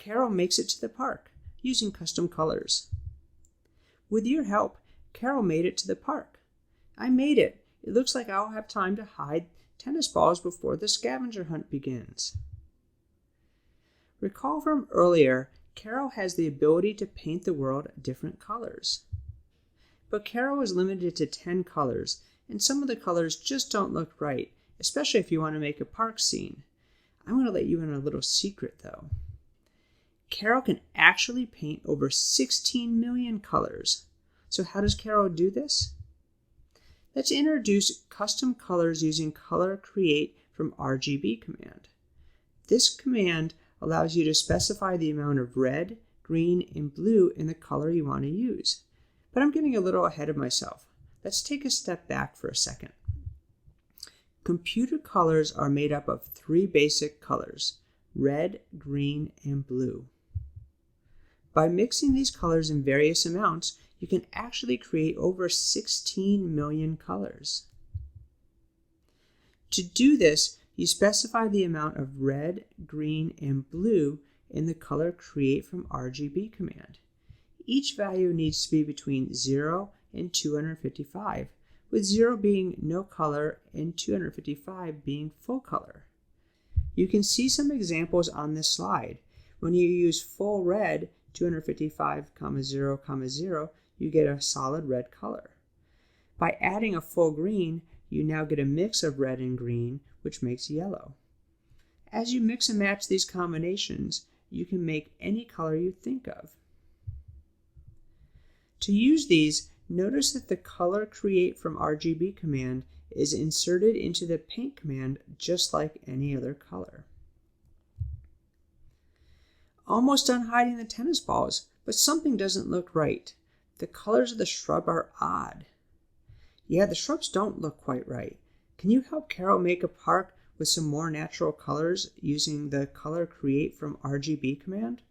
Karel makes it to the park using custom colors. With your help, Karel made it to the park. I made it. It looks like I'll have time to hide tennis balls before the scavenger hunt begins. Recall from earlier, Karel has the ability to paint the world different colors. But Karel is limited to 10 colors, and some of the colors just don't look right, especially if you want to make a park scene. I'm going to let you in a little secret though. Karel can actually paint over 16 million colors. So how does Karel do this? Let's introduce custom colors using Color Create from RGB command. This command allows you to specify the amount of red, green, and blue in the color you want to use. But I'm getting a little ahead of myself. Let's take a step back for a second. Computer colors are made up of 3 basic colors: red, green, and blue. By mixing these colors in various amounts, you can actually create over 16 million colors. To do this, you specify the amount of red, green, and blue in the Color Create from RGB command. Each value needs to be between 0 and 255, with 0 being no color and 255 being full color. You can see some examples on this slide. When you use full red, 255, 0, 0, you get a solid red color. By adding a full green, you now get a mix of red and green, which makes yellow. As you mix and match these combinations, you can make any color you think of. To use these, notice that the Color Create from RGB command is inserted into the Paint command just like any other color. Almost done hiding the tennis balls, but something doesn't look right. The colors of the shrub are odd. Yeah, the shrubs don't look quite right. Can you help Karel make a park with some more natural colors using the Color Create from RGB command?